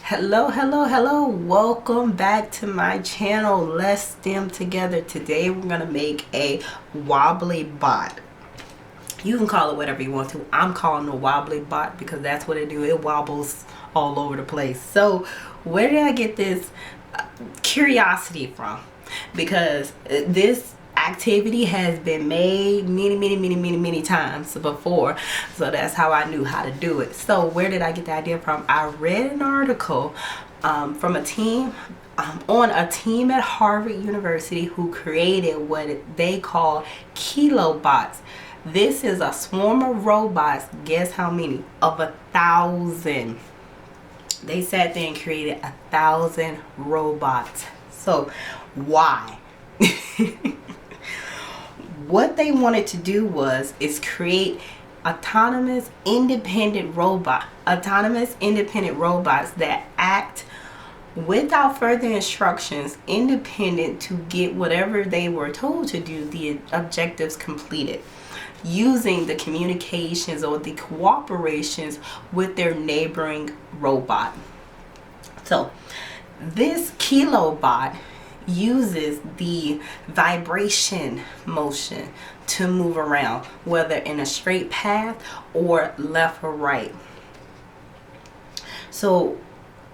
Hello, welcome back to my channel. Let's STEM together. Today we're gonna make a wobbly bot. You can call it whatever you want to. I'm calling it a wobbly bot because that's what it do. It wobbles all over the place. So where did I get this curiosity from? Because this activity has been made many times before, so that's how I knew how to do it. So where did I get the idea from? I read an article from a team on a team at Harvard University who created what they call kilobots. This is a swarm of robots. Guess how many? Of 1,000. They sat there and created 1,000 robots. So why? What they wanted to do is create autonomous independent robots that act without further instructions, independent to get whatever they were told to do, the objectives completed, using the communications or the cooperations with their neighboring robot. So this kilobot uses the vibration motion to move around, whether in a straight path or left or right. So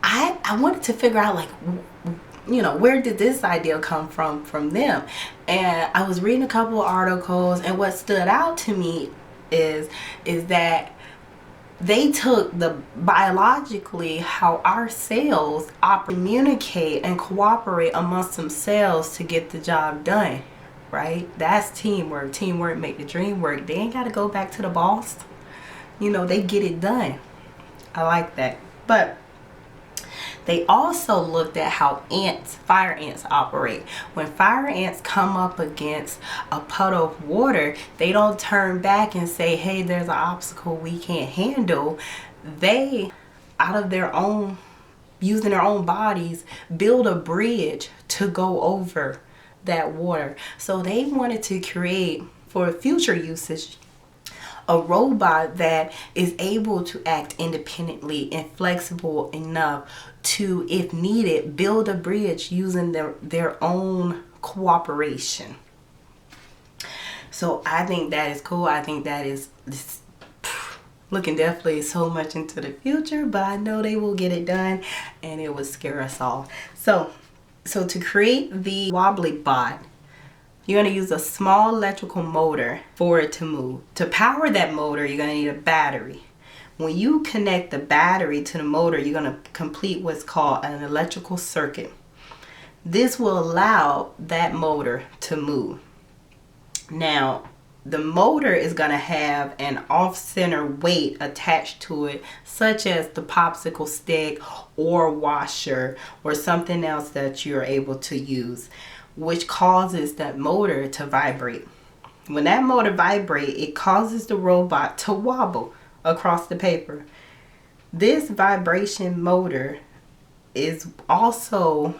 I wanted to figure out, like, where did this idea come from them? And I was reading a couple of articles, and what stood out to me is that they took the biologically how our cells communicate and cooperate amongst themselves to get the job done, right? That's teamwork. Teamwork make the dream work. They ain't got to go back to the boss. They get it done. I like that. But they also looked at how fire ants operate. When fire ants come up against a puddle of water, they don't turn back and say, hey, there's an obstacle we can't handle. They, using their own bodies, build a bridge to go over that water. So they wanted to create, for future usage, a robot that is able to act independently and flexible enough to, if needed, build a bridge using their own cooperation. So I think that is cool. I think that is looking definitely so much into the future, but I know they will get it done and it will scare us all. So to create the wobbly bot, you're going to use a small electrical motor for it to move. To power that motor, you're going to need a battery. When you connect the battery to the motor, you're going to complete what's called an electrical circuit. This will allow that motor to move. Now, the motor is going to have an off-center weight attached to it, such as the popsicle stick or washer or something else that you're able to use, which causes that motor to vibrate. When that motor vibrates, it causes the robot to wobble across the paper. This vibration motor is also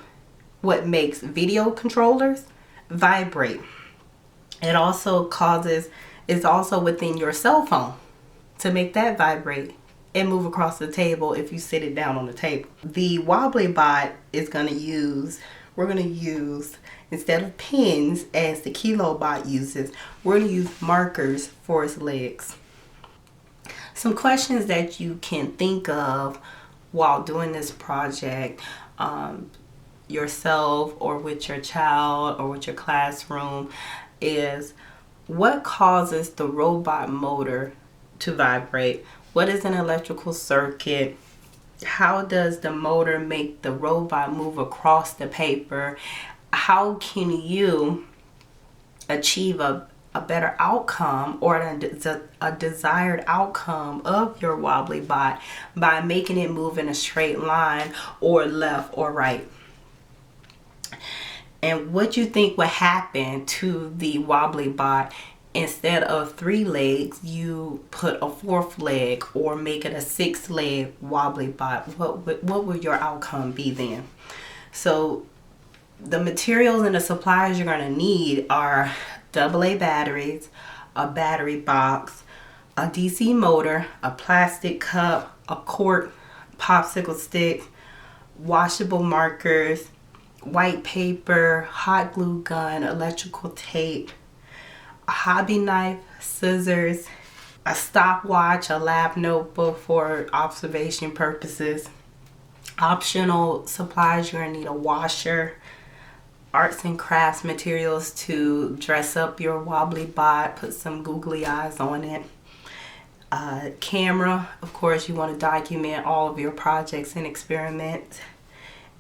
what makes video controllers vibrate. It's also within your cell phone to make that vibrate and move across the table if you sit it down on the table. The wobbly bot is we're going to use, instead of pins as the kilobot uses, we're going to use markers for its legs. Some questions that you can think of while doing this project, yourself or with your child or with your classroom, is what causes the robot motor to vibrate? What is an electrical circuit? How does the motor make the robot move across the paper? How can you achieve a better outcome or a desired outcome of your wobbly bot by making it move in a straight line or left or right? And what you think would happen to the wobbly bot? Instead of 3 legs, you put a 4th leg or make it a 6-leg wobbly bot. What would your outcome be then? So the materials and the supplies you're going to need are AA batteries, a battery box, a DC motor, a plastic cup, a cork, popsicle stick, washable markers, white paper, hot glue gun, electrical tape, a hobby knife, scissors, a stopwatch, a lab notebook for observation purposes. Optional supplies, you're gonna need a washer, arts and crafts materials to dress up your wobbly bot, put some googly eyes on it. Camera, of course, you want to document all of your projects and experiments,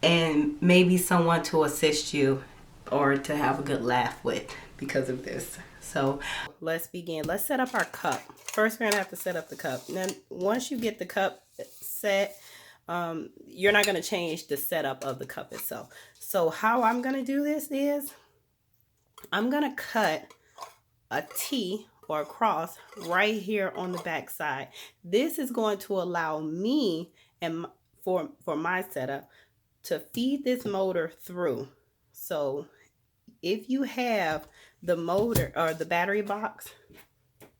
and maybe someone to assist you or to have a good laugh with because of this. So let's begin. Let's set up our cup. First, we're gonna have to set up the cup. And then once you get the cup set, you're not gonna change the setup of the cup itself. So how I'm gonna do this is I'm gonna cut a T or a cross right here on the back side. This is going to allow me and for my setup to feed this motor through. So if you have the motor or the battery box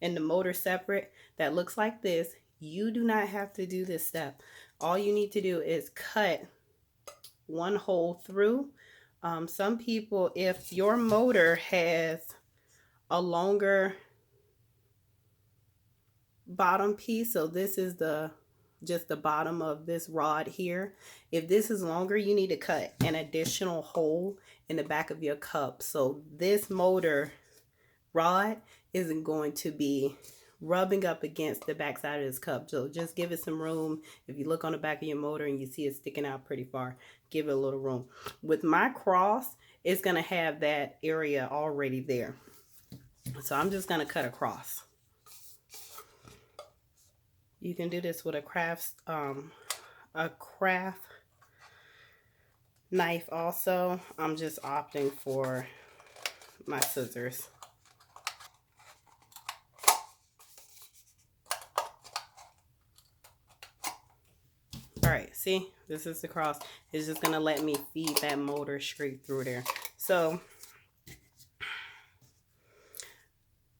and the motor separate that looks like this, you do not have to do this step. All you need to do is cut one hole through. Some people, if your motor has a longer bottom piece, so this is just the bottom of this rod here. If this is longer, you need to cut an additional hole in the back of your cup. So this motor rod isn't going to be rubbing up against the back side of this cup. So just give it some room. If you look on the back of your motor and you see it sticking out pretty far, give it a little room. With my cross, it's going to have that area already there. So I'm just going to cut across. You can do this with a craft knife also. I'm just opting for my scissors. Alright, see, this is the cross. It's just gonna let me feed that motor straight through there. So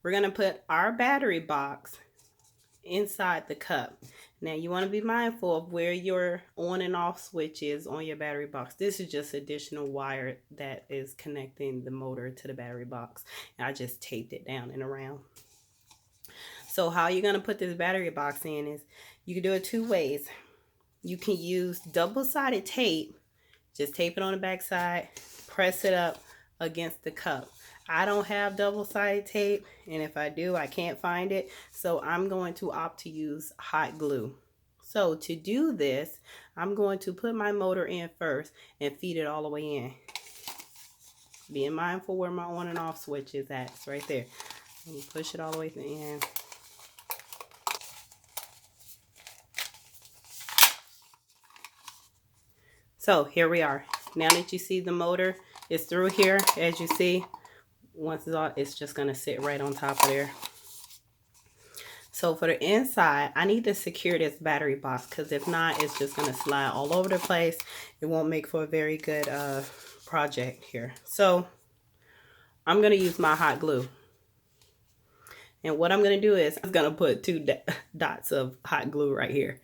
we're gonna put our battery box inside the cup. Now you want to be mindful of where your on and off switch is on your battery box. This is just additional wire that is connecting the motor to the battery box. And I just taped it down and around. So how you're going to put this battery box in is you can do it two ways. You can use double-sided tape. Just tape it on the back side, press it up against the cup. I don't have double-sided tape, and if I do, I can't find it. So I'm going to opt to use hot glue. So to do this, I'm going to put my motor in first and feed it all the way in. Being mindful where my on and off switch is at. It's right there. And push it all the way to the end. So here we are. Now that you see the motor is through here, as you see, once it's all, it's just gonna sit right on top of there. So for the inside, I need to secure this battery box, because if not, it's just gonna slide all over the place. It won't make for a very good project here. So I'm gonna use my hot glue. And what I'm gonna do is I'm gonna put two dots of hot glue right here.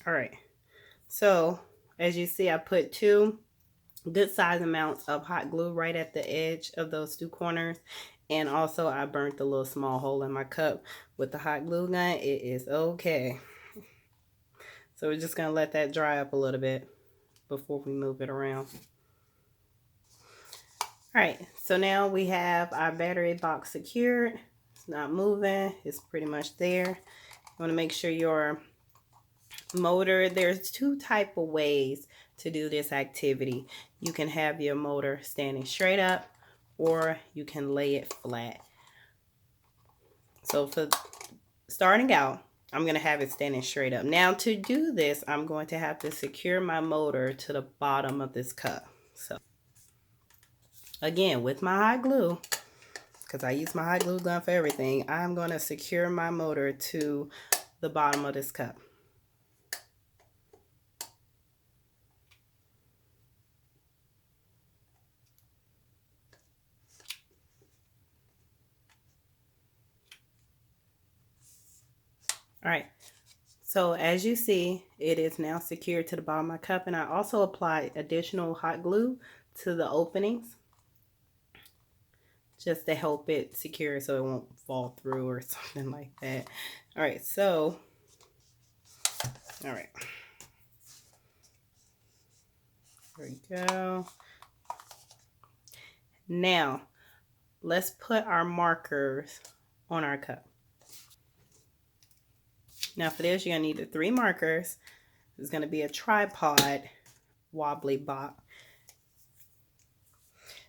All right, so as you see, I put two good size amounts of hot glue right at the edge of those two corners. And also I burnt the little small hole in my cup with the hot glue gun. It is okay. So we're just gonna let that dry up a little bit before we move it around. All right, so now we have our battery box secured. It's not moving, it's pretty much there. You wanna make sure your motor, there's two type of ways to do this activity. You can have your motor standing straight up, or you can lay it flat. So for starting out, I'm going to have it standing straight up. Now to do this, I'm going to have to secure my motor to the bottom of this cup. So again, with my hot glue, because I use my hot glue gun for everything, I'm going to secure my motor to the bottom of this cup. All right, so as you see, it is now secured to the bottom of my cup, and I also applied additional hot glue to the openings just to help it secure so it won't fall through or something like that. All right, so, all right. There we go. Now, let's put our markers on our cup. Now for this, you're gonna need the 3 markers. It's gonna be a tripod wobbly box.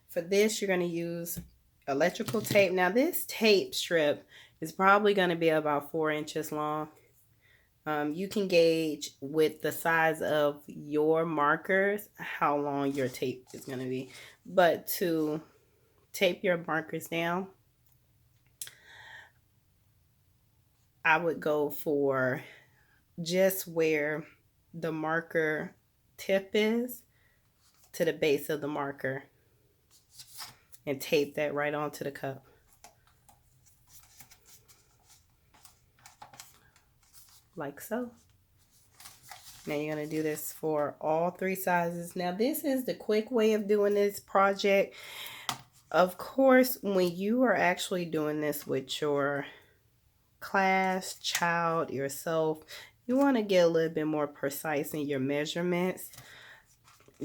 For this, you're gonna use electrical tape. Now this tape strip is probably gonna be about 4 inches long. You can gauge with the size of your markers how long your tape is gonna be. But to tape your markers down, I would go for just where the marker tip is to the base of the marker and tape that right onto the cup. Like so. Now you're going to do this for all 3 sizes. Now this is the quick way of doing this project. Of course, when you are actually doing this with your class, child, yourself, you want to get a little bit more precise in your measurements,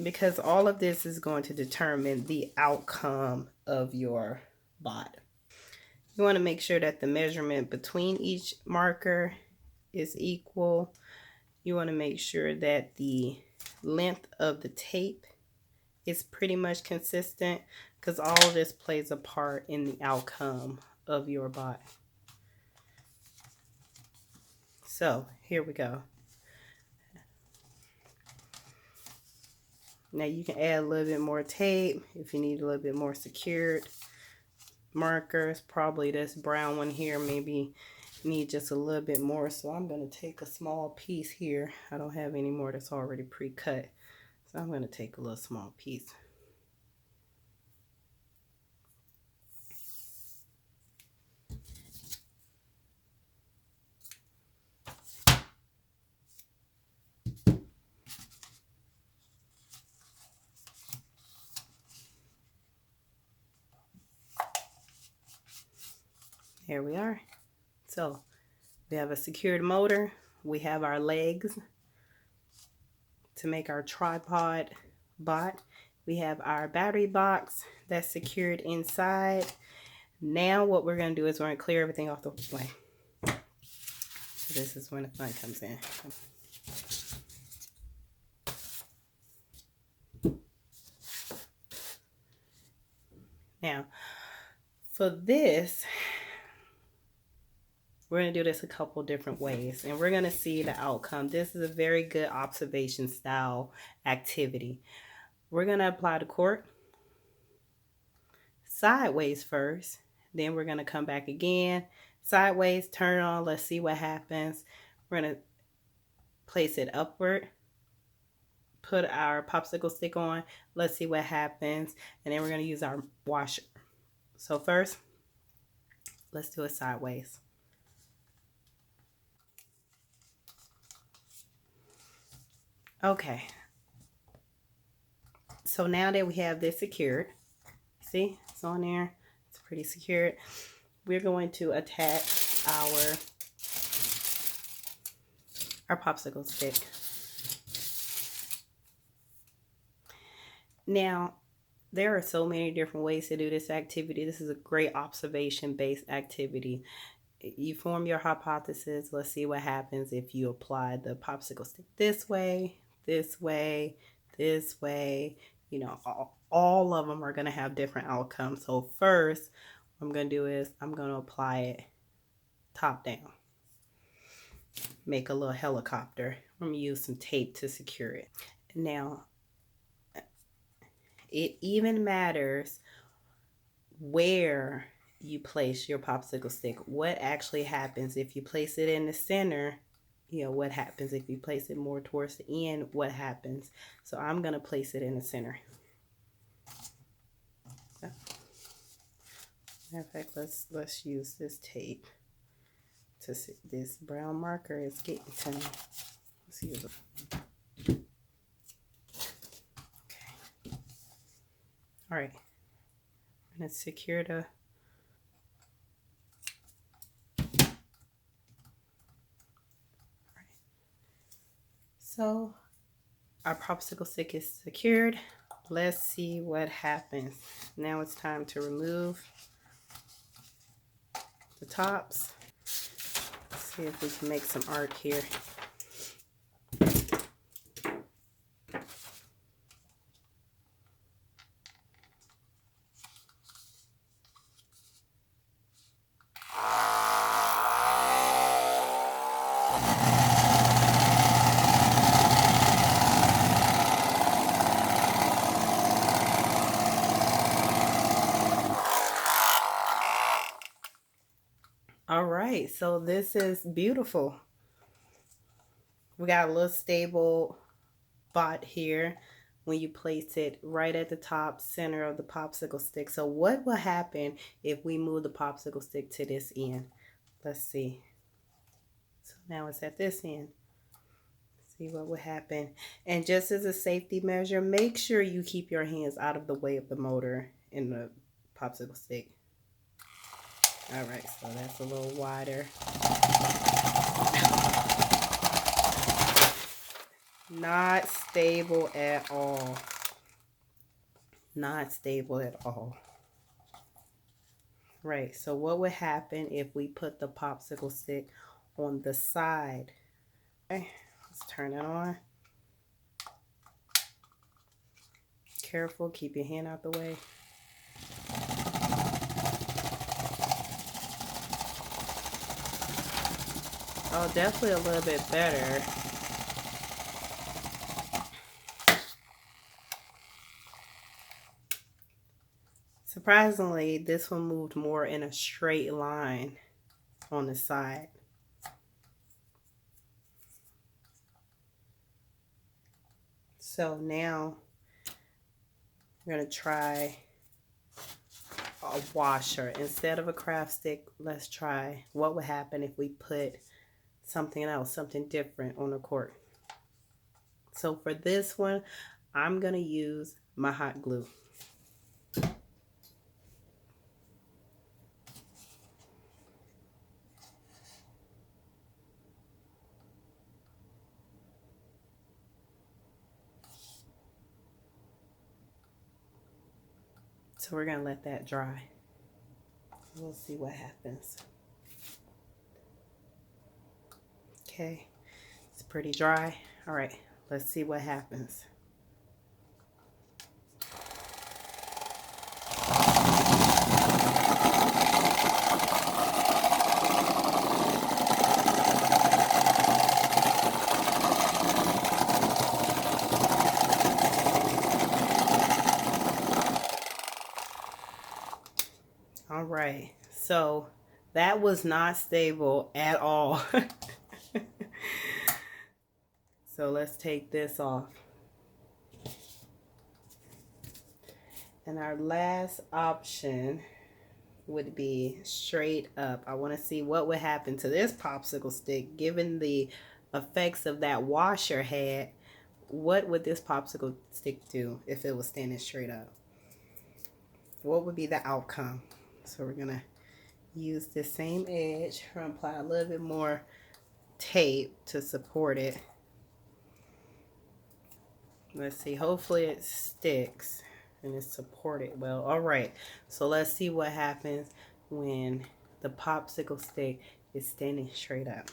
because all of this is going to determine the outcome of your bot. You want to make sure that the measurement between each marker is equal. You want to make sure that the length of the tape is pretty much consistent, because all of this plays a part in the outcome of your bot. So here we go. Now you can add a little bit more tape if you need a little bit more secured markers. Probably this brown one here maybe need just a little bit more, so I'm going to take a small piece here. I don't have any more that's already pre-cut, so I'm going to take a little small piece. Here we are. So we have a secured motor. We have our legs to make our tripod bot. We have our battery box that's secured inside. Now what we're going to do is we're going to clear everything off the way. So this is when the fun comes in. Now for this, we're going to do this a couple different ways, and we're going to see the outcome. This is a very good observation style activity. We're going to apply the cork sideways first. Then we're going to come back again, sideways, turn on. Let's see what happens. We're going to place it upward, put our popsicle stick on. Let's see what happens. And then we're going to use our washer. So first, let's do it sideways. Okay, so now that we have this secured, see, it's on there, it's pretty secured. We're going to attach our popsicle stick. Now, there are so many different ways to do this activity. This is a great observation-based activity. You form your hypothesis. Let's see what happens if you apply the popsicle stick this way, this way, this way. You know, all of them are going to have different outcomes. So first, what I'm going to do is I'm going to apply it top down. make a little helicopter. I'm gonna use some tape to secure it. Now, it even matters where you place your popsicle stick. What actually happens if you place it in the center? You know, what happens if you place it more towards the end? What happens? So I'm gonna place it in the center. Matter of fact, let's use this tape to see. This brown marker is getting to me. Let's use it. Okay. All right. I'm gonna secure the. So our popsicle stick is secured. Let's see what happens. Now it's time to remove the tops. Let's see if we can make some art here. All right, so this is beautiful. We got a little stable spot here when you place it right at the top center of the popsicle stick. So what will happen if we move the popsicle stick to this end? Let's see. So now it's at this end. See what would happen. And just as a safety measure, make sure you keep your hands out of the way of the motor in the popsicle stick. All right, so that's a little wider. Not stable at all. Not stable at all. Right, so what would happen if we put the popsicle stick on the side? Okay, let's turn it on. Careful, keep your hand out the way. Oh, definitely a little bit better. Surprisingly, this one moved more in a straight line on the side. So now we're going to try a washer. Instead of a craft stick, let's try what would happen if we put something else, something different on the cork. So for this one, I'm going to use my hot glue. So we're going to let that dry. We'll see what happens. Okay, it's pretty dry. All right, let's see what happens. All right, so that was not stable at all. So let's take this off. And our last option would be straight up. I want to see what would happen to this popsicle stick given the effects of that washer had. What would this popsicle stick do if it was standing straight up? What would be the outcome? So we're gonna use the same edge. We're gonna apply a little bit more tape to support it. Let's see, hopefully it sticks and it's supported well. All right, so let's see what happens when the popsicle stick is standing straight up.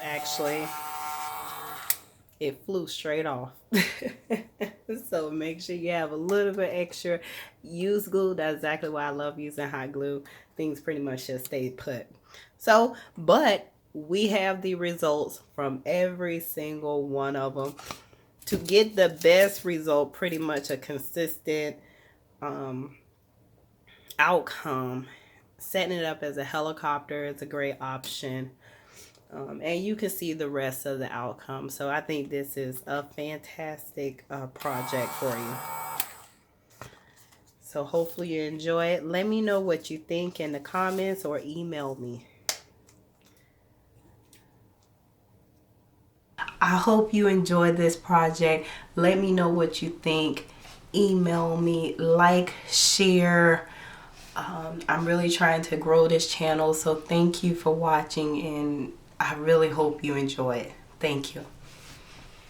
Actually, it flew straight off. So make sure you have a little bit extra used glue. That's exactly why I love using hot glue. Things pretty much just stay put. So, but we have the results from every single one of them. To get the best result, pretty much a consistent outcome, setting it up as a helicopter is a great option. And you can see the rest of the outcome. So I think this is a fantastic project for you. So hopefully you enjoy it. Let me know what you think in the comments or email me. I hope you enjoyed this project. Let me know what you think. Email me, like, share. I'm really trying to grow this channel, so thank you for watching, and I really hope you enjoy it. Thank you.